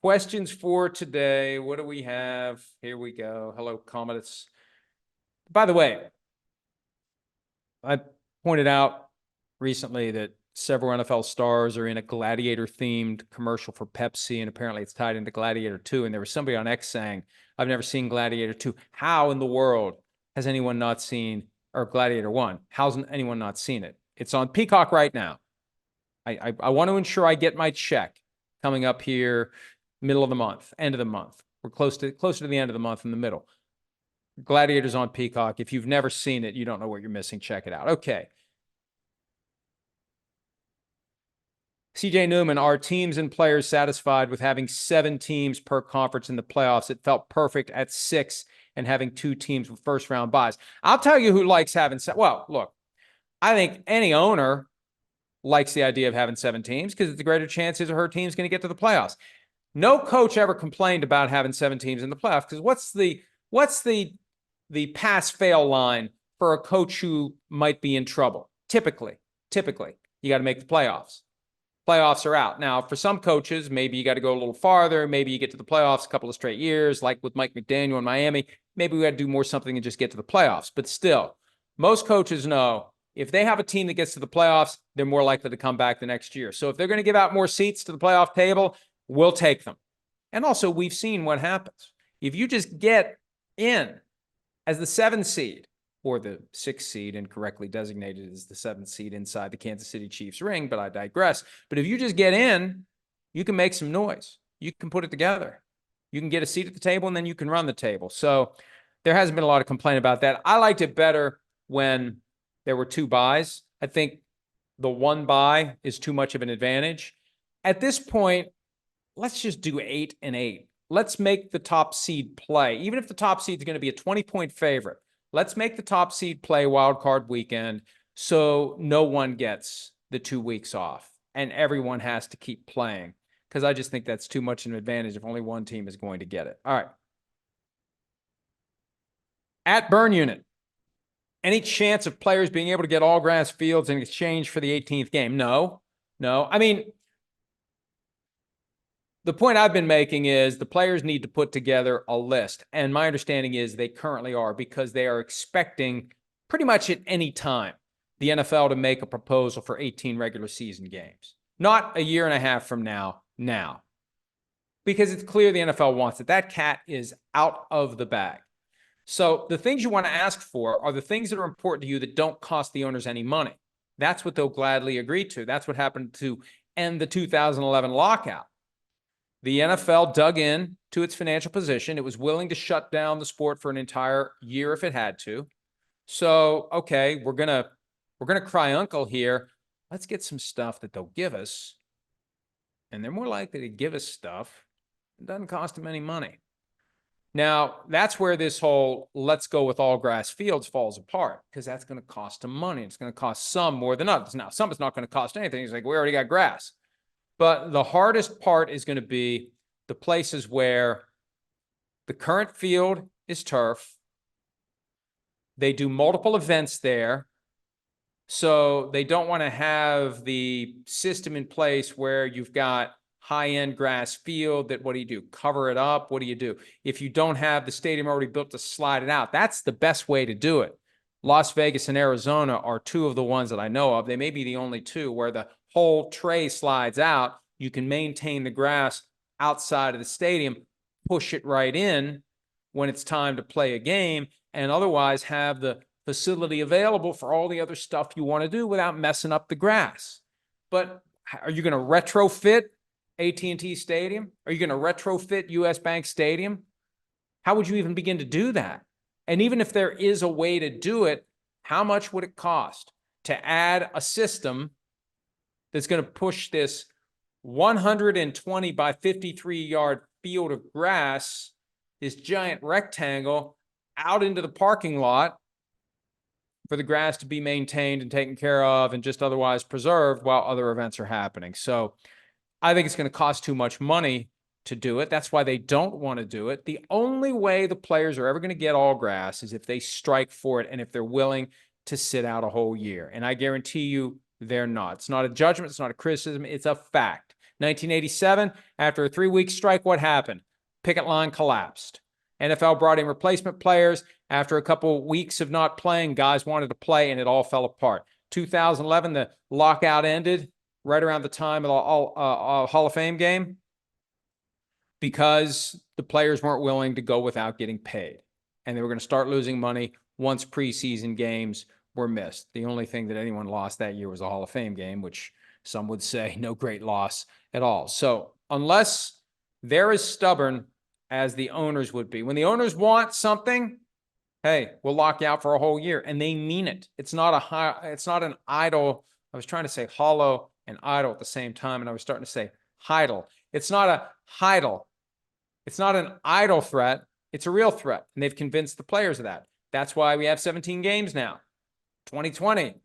Questions for today. What do we have? Here we go. Hello, Commodus. By the way, I pointed out recently that several NFL stars are in a Gladiator-themed commercial for Pepsi, and apparently it's tied into Gladiator 2. And there was somebody on X saying, I've never seen Gladiator 2. How in the world has anyone not seen, or Gladiator 1? How's anyone not seen it? It's on Peacock right now. I want to ensure I get my check coming up here, middle of the month, end of the month. We're closer to the end of the month in the middle. Gladiator's on Peacock. If you've never seen it, you don't know what you're missing. Check it out. Okay. CJ Newman, are teams and players satisfied with having 7 teams per conference in the playoffs? It felt perfect at 6 and having 2 teams with first-round buys. I'll tell you who likes having – well, look, I think any owner likes the idea of having 7 teams because it's a greater chance his or her team's going to get to the playoffs. No coach ever complained about having 7 teams in the playoffs because what's the pass-fail line for a coach who might be in trouble? Typically, you got to make the playoffs. Playoffs are out. Now, for some coaches, maybe you got to go a little farther. Maybe you get to the playoffs a couple of straight years, like with Mike McDaniel in Miami. Maybe we got to do more something and just get to the playoffs. But still, most coaches know if they have a team that gets to the playoffs, they're more likely to come back the next year. So if they're going to give out more seats to the playoff table, we'll take them. And also, we've seen what happens. If you just get in as the 7th seed, or the 6th seed, incorrectly designated as the 7th seed inside the Kansas City Chiefs ring, but I digress. But if you just get in, you can make some noise. You can put it together. You can get a seat at the table, and then you can run the table. So there hasn't been a lot of complaint about that. I liked it better when there were 2 buys. I think the 1 buy is too much of an advantage. At this point, let's just do 8 and 8. Let's make the top seed play. Even if the top seed is going to be a 20-point favorite, let's make the top seed play wild card weekend so no one gets the 2 weeks off and everyone has to keep playing, because I just think that's too much of an advantage if only one team is going to get it. All right. At Burn Unit, any chance of players being able to get all grass fields in exchange for the 18th game? No. I mean, the point I've been making is the players need to put together a list. And my understanding is they currently are, because they are expecting pretty much at any time the NFL to make a proposal for 18 regular season games. Not a year and a half from now. Because it's clear the NFL wants it. That cat is out of the bag. So the things you want to ask for are the things that are important to you that don't cost the owners any money. That's what they'll gladly agree to. That's what happened to end the 2011 lockout. The NFL dug in to its financial position. It was willing to shut down the sport for an entire year if it had to. So, okay, we're gonna cry uncle here. Let's get some stuff that they'll give us, and they're more likely to give us stuff that doesn't cost them any money. Now, that's where this whole let's go with all grass fields falls apart, because that's going to cost them money. It's going to cost some more than others. Now, some is not going to cost anything. It's like, we already got grass. But the hardest part is going to be the places where the current field is turf. They do multiple events there. So they don't want to have the system in place where you've got high-end grass field that, what do you do? Cover it up? What do you do? If you don't have the stadium already built to slide it out, that's the best way to do it. Las Vegas and Arizona are 2 of the ones that I know of. They may be the only 2 where the whole tray slides out. You can maintain the grass outside of the stadium, push it right in when it's time to play a game, and otherwise have the facility available for all the other stuff you want to do without messing up the grass. But are you going to retrofit AT&T Stadium? Are you going to retrofit US Bank Stadium? How would you even begin to do that? And even if there is a way to do it, how much would it cost to add a system that's going to push this 120 by 53-yard field of grass, this giant rectangle, out into the parking lot for the grass to be maintained and taken care of and just otherwise preserved while other events are happening? So I think it's going to cost too much money to do it. That's why they don't want to do it. The only way the players are ever going to get all grass is if they strike for it and if they're willing to sit out a whole year. And I guarantee you they're not. It's not a judgment. It's not a criticism. It's a fact. 1987, after a 3-week strike, what happened? Picket line collapsed. NFL brought in replacement players. After a couple weeks of not playing, guys wanted to play, and it all fell apart. 2011, the lockout ended right around the time of the Hall of Fame game because the players weren't willing to go without getting paid. And they were going to start losing money once preseason games were missed. The only thing that anyone lost that year was a Hall of Fame game, which some would say no great loss at all. So unless they're as stubborn as the owners would be, when the owners want something, hey, we'll lock you out for a whole year, and they mean it. It's not an idle. I was trying to say hollow and idle at the same time, and I was starting to say idle. It's not a idle. It's not an idle threat. It's a real threat, and they've convinced the players of that. That's why we have 17 games now. 2020.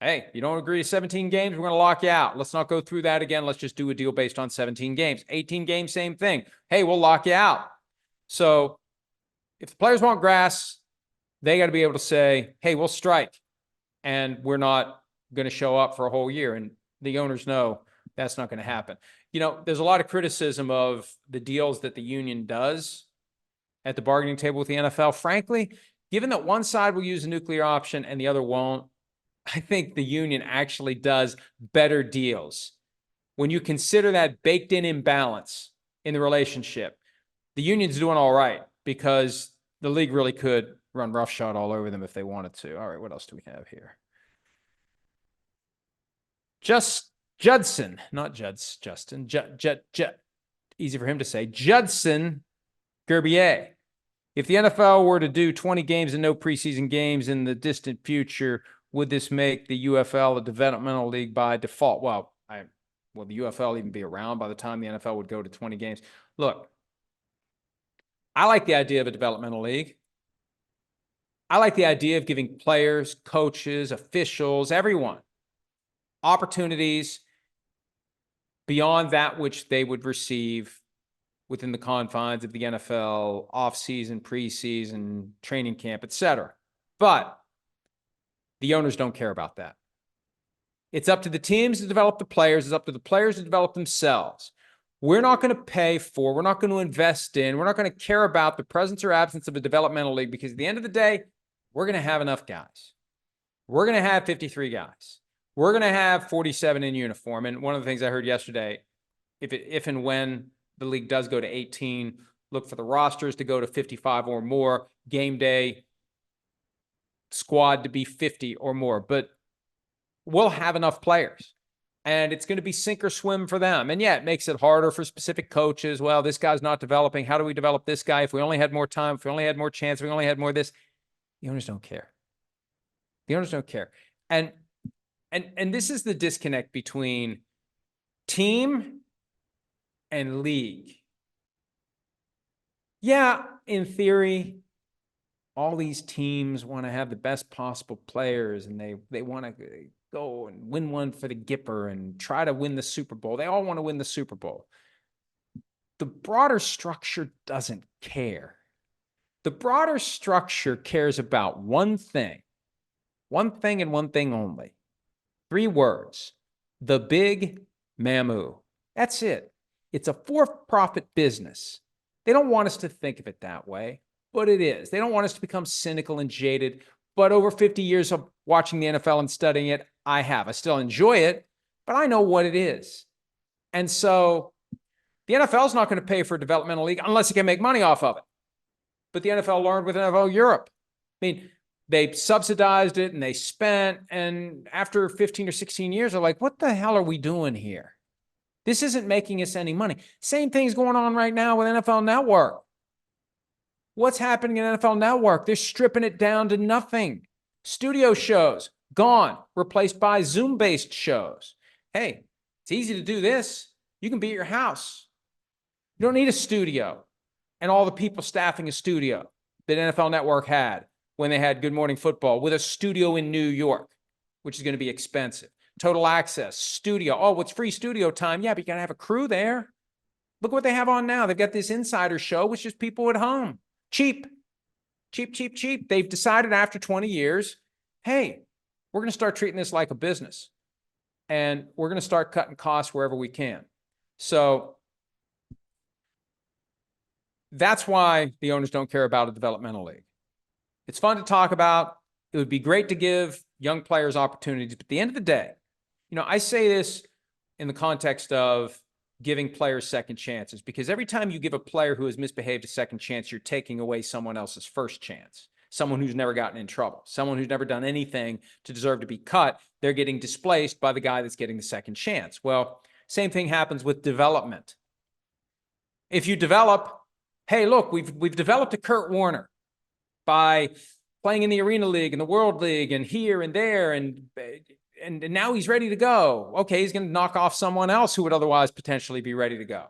Hey, you don't agree to 17 games, we're going to lock you out. Let's not go through that again. Let's just do a deal based on 17 games. 18 games, same thing. Hey, we'll lock you out. So if the players want grass, they got to be able to say, hey, we'll strike, and we're not going to show up for a whole year. And the owners know that's not going to happen. You know, there's a lot of criticism of the deals that the union does at the bargaining table with the NFL. Frankly, given that one side will use a nuclear option and the other won't, I think the union actually does better deals. When you consider that baked in imbalance in the relationship, the union's doing all right because the league really could run roughshod all over them if they wanted to. All right, what else do we have here? Judson, not Justin, easy for him to say, Judson Gerbier. If the NFL were to do 20 games and no preseason games in the distant future, would this make the UFL a developmental league by default? Well, will the UFL even be around by the time the NFL would go to 20 games? Look, I like the idea of a developmental league. I like the idea of giving players, coaches, officials, everyone opportunities beyond that which they would receive within the confines of the NFL, off-season, preseason, training camp, etc. But the owners don't care about that. It's up to the teams to develop the players. It's up to the players to develop themselves. We're not going to pay for, we're not going to invest in, we're not going to care about the presence or absence of a developmental league because at the end of the day, we're going to have enough guys. We're going to have 53 guys. We're going to have 47 in uniform. And one of the things I heard yesterday, if and when the league does go to 18, look for the rosters to go to 55 or more, game day squad to be 50 or more. But we'll have enough players. And it's going to be sink or swim for them. And yeah, it makes it harder for specific coaches. Well, this guy's not developing. How do we develop this guy? If we only had more time, if we only had more chance, if we only had more this, the owners don't care. The owners don't care. And this is the disconnect between team and league. Yeah, in theory, all these teams want to have the best possible players and they want to go and win one for the Gipper and try to win the Super Bowl. They all want to win the Super Bowl. The broader structure doesn't care. The broader structure cares about one thing and one thing only. 3 words, the big Mamu. That's it. It's a for-profit business. They don't want us to think of it that way, but it is. They don't want us to become cynical and jaded, but over 50 years of watching the NFL and studying it, I have. I still enjoy it, but I know what it is. And so the NFL is not going to pay for a developmental league unless it can make money off of it. But the NFL learned with NFL Europe. I mean, they subsidized it and they spent, and after 15 or 16 years, they're like, what the hell are we doing here? This isn't making us any money. Same thing's going on right now with NFL Network. What's happening in NFL Network? They're stripping it down to nothing. Studio shows, gone, replaced by Zoom-based shows. Hey, it's easy to do this. You can be at your house. You don't need a studio and all the people staffing a studio that NFL Network had when they had Good Morning Football with a studio in New York, which is going to be expensive. Total Access, studio. Oh, what's free studio time? Yeah, but you got to have a crew there. Look what they have on now. They've got this insider show, which is people at home. Cheap. They've decided after 20 years, hey, we're going to start treating this like a business. And we're going to start cutting costs wherever we can. So that's why the owners don't care about a developmental league. It's fun to talk about. It would be great to give young players opportunities. But at the end of the day, I say this in the context of giving players second chances, because every time you give a player who has misbehaved a second chance, you're taking away someone else's first chance. Someone who's never gotten in trouble, someone who's never done anything to deserve to be cut. They're getting displaced by the guy that's getting the second chance. Well, same thing happens with development. If you develop, hey, look, we've developed a Kurt Warner by playing in the Arena League and the World League and here and there, and now he's ready to go. Okay, he's going to knock off someone else who would otherwise potentially be ready to go.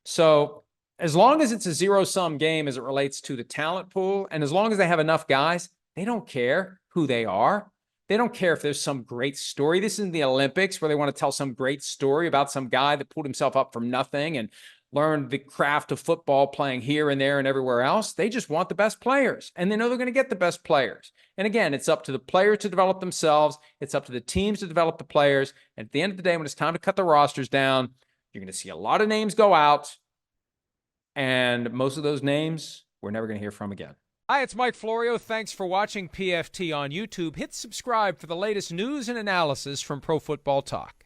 So as long as it's a zero-sum game as it relates to the talent pool, and as long as they have enough guys, they don't care who they are. They don't care if there's some great story. This isn't the Olympics where they want to tell some great story about some guy that pulled himself up from nothing and learned the craft of football playing here and there and everywhere else. They just want the best players, and they know they're going to get the best players. And again, it's up to the players to develop themselves. It's up to the teams to develop the players. And at the end of the day, when it's time to cut the rosters down, you're going to see a lot of names go out, and most of those names we're never going to hear from again. Hi, it's Mike Florio. Thanks for watching PFT on YouTube. Hit subscribe for the latest news and analysis from Pro Football Talk.